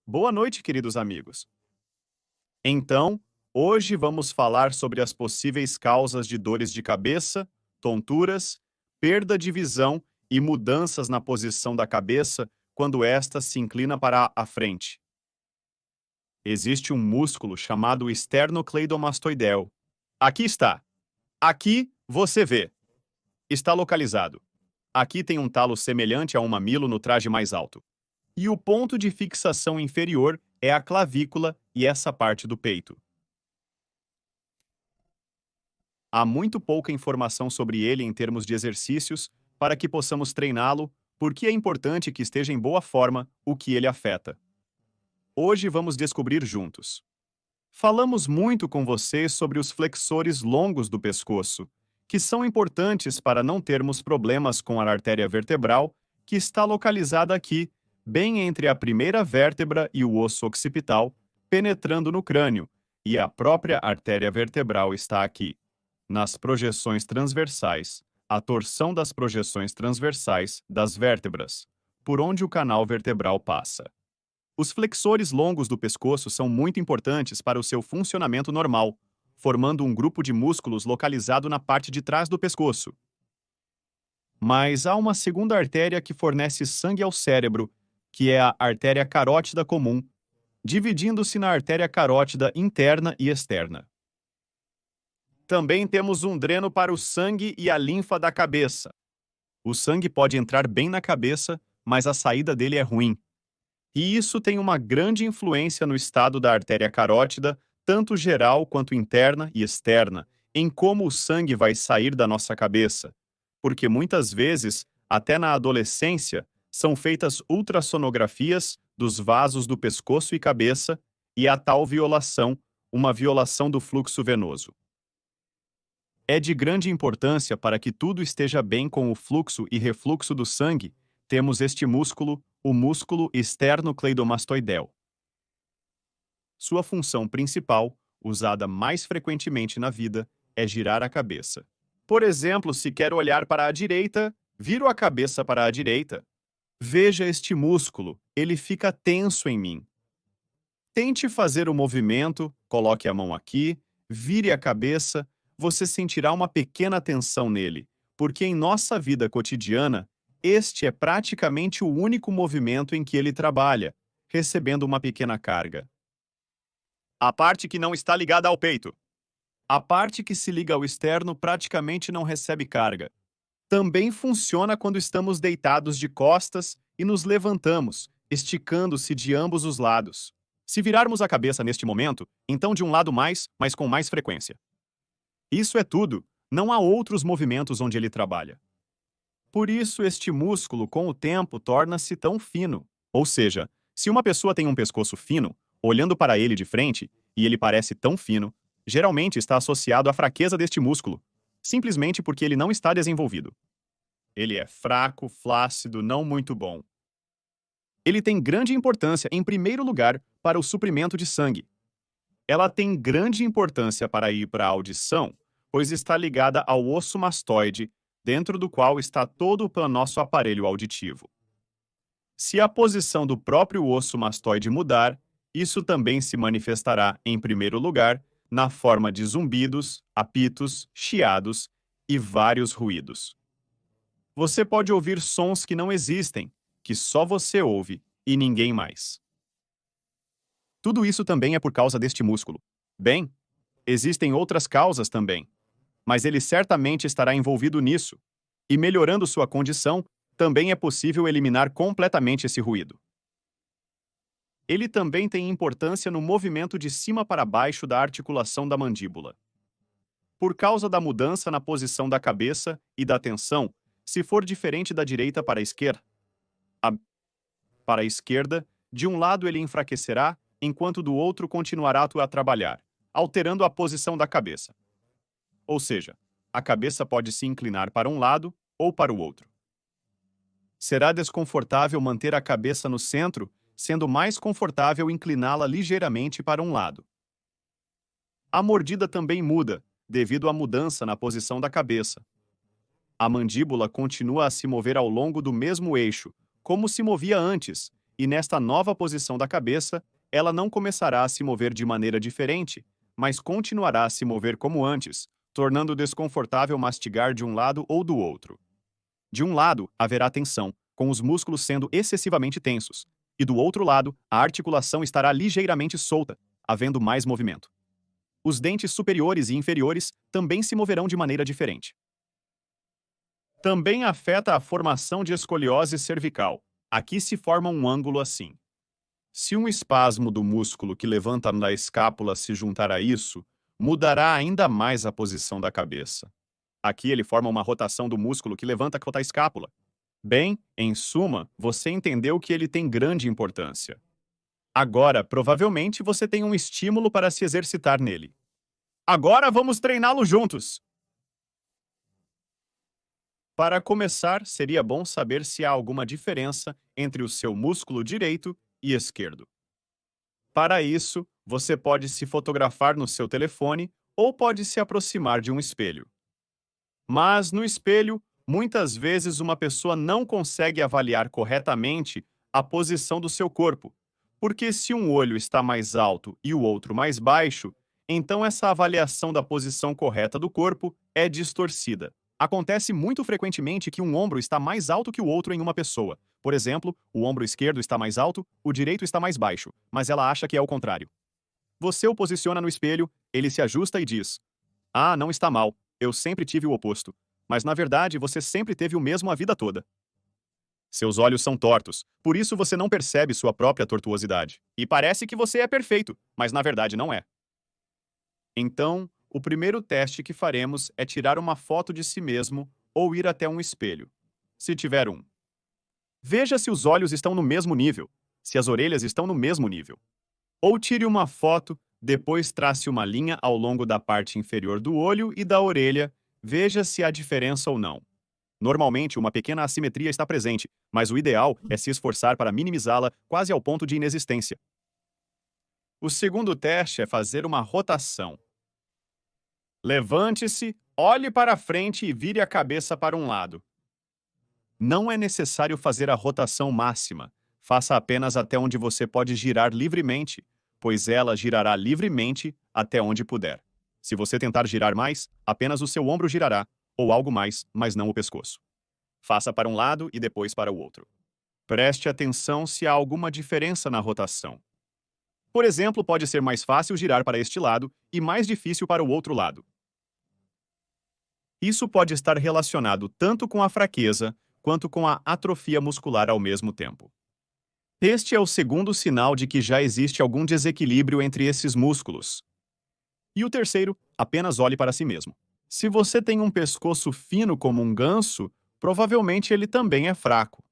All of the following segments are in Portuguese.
Boa noite, queridos amigos. Então, hoje vamos falar sobre as possíveis causas de dores de cabeça, tonturas, perda de visão e mudanças na posição da cabeça quando esta se inclina para a frente. Existe um músculo chamado esternocleidomastoideu. Aqui está. Aqui você vê. Está localizado. Aqui tem um talo semelhante a um mamilo no traje mais alto. E o ponto de fixação inferior é a clavícula e essa parte do peito. Há muito pouca informação sobre ele em termos de exercícios para que possamos treiná-lo, porque é importante que esteja em boa forma o que ele afeta. Hoje vamos descobrir juntos. Falamos muito com você sobre os flexores longos do pescoço, que são importantes para não termos problemas com a artéria vertebral, que está localizada aqui, bem entre a primeira vértebra e o osso occipital, penetrando no crânio, e a própria artéria vertebral está aqui, nas projeções transversais, a torção das projeções transversais das vértebras, por onde o canal vertebral passa. Os flexores longos do pescoço são muito importantes para o seu funcionamento normal, formando um grupo de músculos localizado na parte de trás do pescoço. Mas há uma segunda artéria que fornece sangue ao cérebro, que é a artéria carótida comum, dividindo-se na artéria carótida interna e externa. Também temos um dreno para o sangue e a linfa da cabeça. O sangue pode entrar bem na cabeça, mas a saída dele é ruim. E isso tem uma grande influência no estado da artéria carótida, tanto geral quanto interna e externa, em como o sangue vai sair da nossa cabeça. Porque muitas vezes, até na adolescência, são feitas ultrassonografias dos vasos do pescoço e cabeça, e a tal violação, uma violação do fluxo venoso. É de grande importância para que tudo esteja bem com o fluxo e refluxo do sangue, temos este músculo, o músculo esternocleidomastoideu. Sua função principal, usada mais frequentemente na vida, é girar a cabeça. Por exemplo, se quer olhar para a direita, viro a cabeça para a direita. Veja este músculo, ele fica tenso em mim. Tente fazer o movimento, coloque a mão aqui, vire a cabeça, você sentirá uma pequena tensão nele, porque em nossa vida cotidiana, este é praticamente o único movimento em que ele trabalha, recebendo uma pequena carga. A parte que não está ligada ao peito. A parte que se liga ao externo praticamente não recebe carga. Também funciona quando estamos deitados de costas e nos levantamos, esticando-se de ambos os lados. Se virarmos a cabeça neste momento, então de um lado mais, mas com mais frequência. Isso é tudo, não há outros movimentos onde ele trabalha. Por isso, este músculo, com o tempo, torna-se tão fino. Ou seja, se uma pessoa tem um pescoço fino, olhando para ele de frente, e ele parece tão fino, geralmente está associado à fraqueza deste músculo, simplesmente porque ele não está desenvolvido. Ele é fraco, flácido, não muito bom. Ele tem grande importância, em primeiro lugar, para o suprimento de sangue. Ela tem grande importância para ir para a audição, pois está ligada ao osso mastoide, dentro do qual está todo o nosso aparelho auditivo. Se a posição do próprio osso mastoide mudar, isso também se manifestará, em primeiro lugar, na forma de zumbidos, apitos, chiados e vários ruídos. Você pode ouvir sons que não existem, que só você ouve e ninguém mais. Tudo isso também é por causa deste músculo. Bem, existem outras causas também, mas ele certamente estará envolvido nisso. E melhorando sua condição, também é possível eliminar completamente esse ruído. Ele também tem importância no movimento de cima para baixo da articulação da mandíbula. Por causa da mudança na posição da cabeça e da tensão, se for diferente da direita para a esquerda, de um lado ele enfraquecerá, enquanto do outro continuará a trabalhar, alterando a posição da cabeça. Ou seja, a cabeça pode se inclinar para um lado ou para o outro. Será desconfortável manter a cabeça no centro, sendo mais confortável incliná-la ligeiramente para um lado. A mordida também muda, devido à mudança na posição da cabeça. A mandíbula continua a se mover ao longo do mesmo eixo, como se movia antes, e nesta nova posição da cabeça, ela não começará a se mover de maneira diferente, mas continuará a se mover como antes, tornando desconfortável mastigar de um lado ou do outro. De um lado, haverá tensão, com os músculos sendo excessivamente tensos, e do outro lado, a articulação estará ligeiramente solta, havendo mais movimento. Os dentes superiores e inferiores também se moverão de maneira diferente. Também afeta a formação de escoliose cervical. Aqui se forma um ângulo assim. Se um espasmo do músculo que levanta da escápula se juntar a isso, mudará ainda mais a posição da cabeça. Aqui ele forma uma rotação do músculo que levanta a escápula. Bem, em suma, você entendeu que ele tem grande importância. Agora, provavelmente, você tem um estímulo para se exercitar nele. Agora vamos treiná-lo juntos! Para começar, seria bom saber se há alguma diferença entre o seu músculo direito e esquerdo. Para isso, você pode se fotografar no seu telefone ou pode se aproximar de um espelho. Mas, no espelho, muitas vezes uma pessoa não consegue avaliar corretamente a posição do seu corpo, porque se um olho está mais alto e o outro mais baixo, então essa avaliação da posição correta do corpo é distorcida. Acontece muito frequentemente que um ombro está mais alto que o outro em uma pessoa. Por exemplo, o ombro esquerdo está mais alto, o direito está mais baixo, mas ela acha que é o contrário. Você o posiciona no espelho, ele se ajusta e diz: "Ah, não está mal, eu sempre tive o oposto." Mas na verdade você sempre teve o mesmo a vida toda. Seus olhos são tortos, por isso você não percebe sua própria tortuosidade. E parece que você é perfeito, mas na verdade não é. Então, o primeiro teste que faremos é tirar uma foto de si mesmo ou ir até um espelho, se tiver um. Veja se os olhos estão no mesmo nível, se as orelhas estão no mesmo nível. Ou tire uma foto, depois trace uma linha ao longo da parte inferior do olho e da orelha, veja se há diferença ou não. Normalmente, uma pequena assimetria está presente, mas o ideal é se esforçar para minimizá-la quase ao ponto de inexistência. O segundo teste é fazer uma rotação. Levante-se, olhe para frente e vire a cabeça para um lado. Não é necessário fazer a rotação máxima. Faça apenas até onde você pode girar livremente, pois ela girará livremente até onde puder. Se você tentar girar mais, apenas o seu ombro girará, ou algo mais, mas não o pescoço. Faça para um lado e depois para o outro. Preste atenção se há alguma diferença na rotação. Por exemplo, pode ser mais fácil girar para este lado e mais difícil para o outro lado. Isso pode estar relacionado tanto com a fraqueza quanto com a atrofia muscular ao mesmo tempo. Este é o segundo sinal de que já existe algum desequilíbrio entre esses músculos. E o terceiro, apenas olhe para si mesmo. Se você tem um pescoço fino como um ganso, provavelmente ele também é fraco.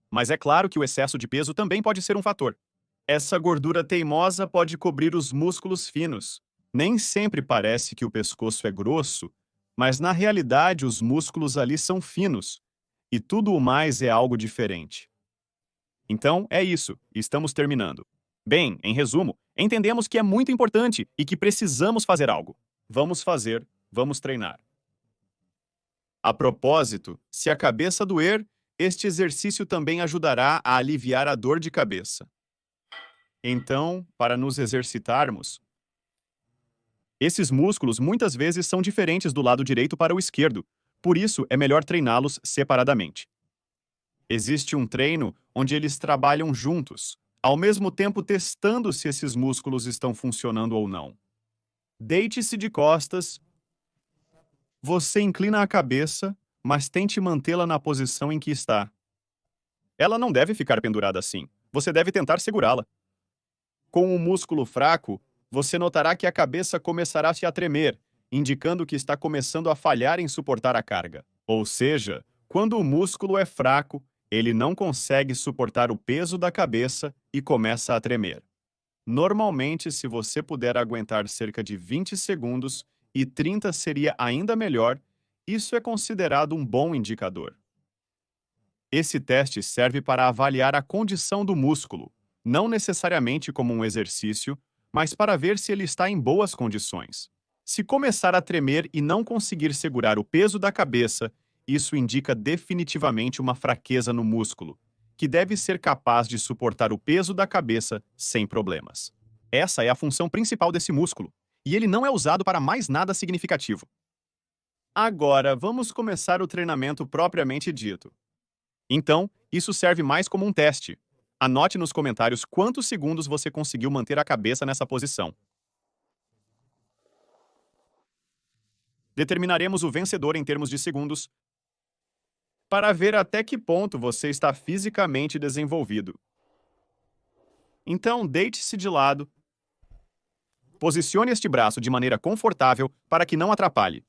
Mas é claro que o excesso de peso também pode ser um fator. Essa gordura teimosa pode cobrir os músculos finos. Nem sempre parece que o pescoço é grosso, mas na realidade os músculos ali são finos, e tudo o mais é algo diferente. Então, é isso, estamos terminando. Bem, em resumo, entendemos que é muito importante e que precisamos fazer algo. Vamos fazer, vamos treinar. A propósito, se a cabeça doer, este exercício também ajudará a aliviar a dor de cabeça. Então, para nos exercitarmos, esses músculos muitas vezes são diferentes do lado direito para o esquerdo, por isso é melhor treiná-los separadamente. Existe um treino onde eles trabalham juntos, ao mesmo tempo testando se esses músculos estão funcionando ou não. Deite-se de costas. Você inclina a cabeça, mas tente mantê-la na posição em que está. Ela não deve ficar pendurada assim. Você deve tentar segurá-la. Com o músculo fraco, você notará que a cabeça começará a se tremer, indicando que está começando a falhar em suportar a carga. Ou seja, quando o músculo é fraco, ele não consegue suportar o peso da cabeça e começa a tremer. Normalmente, se você puder aguentar cerca de 20 segundos, e 30 seria ainda melhor, isso é considerado um bom indicador. Esse teste serve para avaliar a condição do músculo, não necessariamente como um exercício, mas para ver se ele está em boas condições. Se começar a tremer e não conseguir segurar o peso da cabeça, isso indica definitivamente uma fraqueza no músculo, que deve ser capaz de suportar o peso da cabeça sem problemas. Essa é a função principal desse músculo, e ele não é usado para mais nada significativo. Agora, vamos começar o treinamento propriamente dito. Então, isso serve mais como um teste. Anote nos comentários quantos segundos você conseguiu manter a cabeça nessa posição. Determinaremos o vencedor em termos de segundos para ver até que ponto você está fisicamente desenvolvido. Então, deite-se de lado. Posicione este braço de maneira confortável para que não atrapalhe.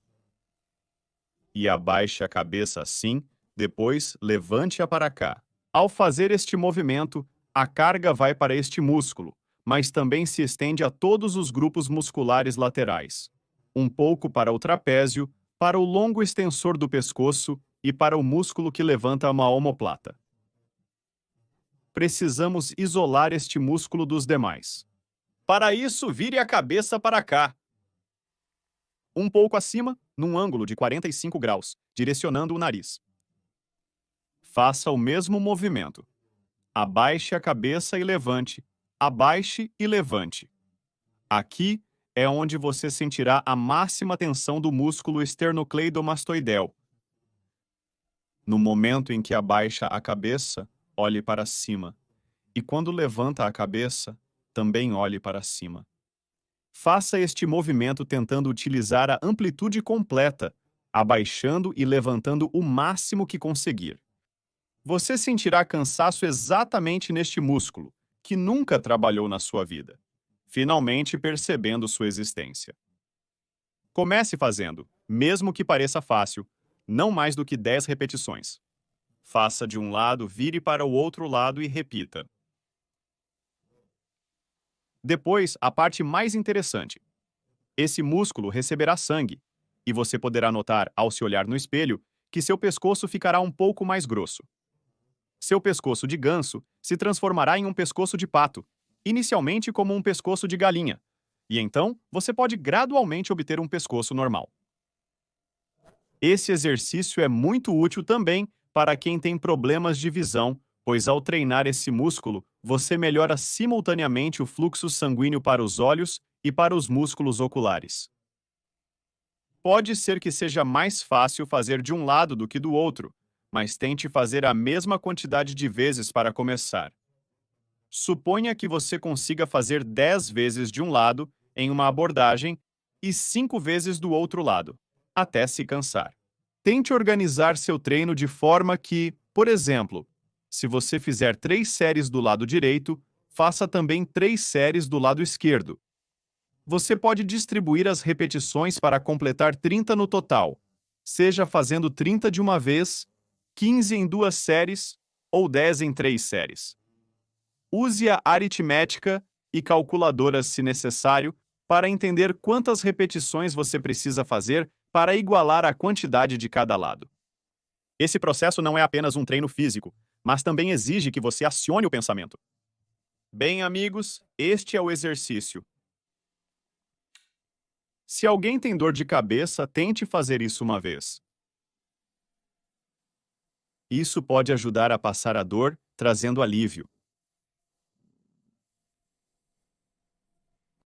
E abaixe a cabeça assim, depois levante-a para cá. Ao fazer este movimento, a carga vai para este músculo, mas também se estende a todos os grupos musculares laterais. Um pouco para o trapézio, para o longo extensor do pescoço e para o músculo que levanta uma omoplata. Precisamos isolar este músculo dos demais. Para isso, vire a cabeça para cá. Um pouco acima, num ângulo de 45 graus, direcionando o nariz. Faça o mesmo movimento. Abaixe a cabeça e levante. Abaixe e levante. Aqui é onde você sentirá a máxima tensão do músculo esternocleidomastoideu. No momento em que abaixa a cabeça, olhe para cima. E quando levanta a cabeça, também olhe para cima. Faça este movimento tentando utilizar a amplitude completa, abaixando e levantando o máximo que conseguir. Você sentirá cansaço exatamente neste músculo, que nunca trabalhou na sua vida, finalmente percebendo sua existência. Comece fazendo, mesmo que pareça fácil, não mais do que 10 repetições. Faça de um lado, vire para o outro lado e repita. Depois, a parte mais interessante. Esse músculo receberá sangue, e você poderá notar, ao se olhar no espelho, que seu pescoço ficará um pouco mais grosso. Seu pescoço de ganso se transformará em um pescoço de pato, inicialmente como um pescoço de galinha, e então você pode gradualmente obter um pescoço normal. Esse exercício é muito útil também para quem tem problemas de visão, pois ao treinar esse músculo, você melhora simultaneamente o fluxo sanguíneo para os olhos e para os músculos oculares. Pode ser que seja mais fácil fazer de um lado do que do outro, mas tente fazer a mesma quantidade de vezes para começar. Suponha que você consiga fazer 10 vezes de um lado em uma abordagem e 5 vezes do outro lado, até se cansar. Tente organizar seu treino de forma que, por exemplo, se você fizer 3 séries do lado direito, faça também 3 séries do lado esquerdo. Você pode distribuir as repetições para completar 30 no total, seja fazendo 30 de uma vez, 15 em 2 séries ou 10 em 3 séries. Use a aritmética e calculadoras se necessário para entender quantas repetições você precisa fazer para igualar a quantidade de cada lado. Esse processo não é apenas um treino físico, mas também exige que você acione o pensamento. Bem, amigos, este é o exercício. Se alguém tem dor de cabeça, tente fazer isso uma vez. Isso pode ajudar a passar a dor, trazendo alívio.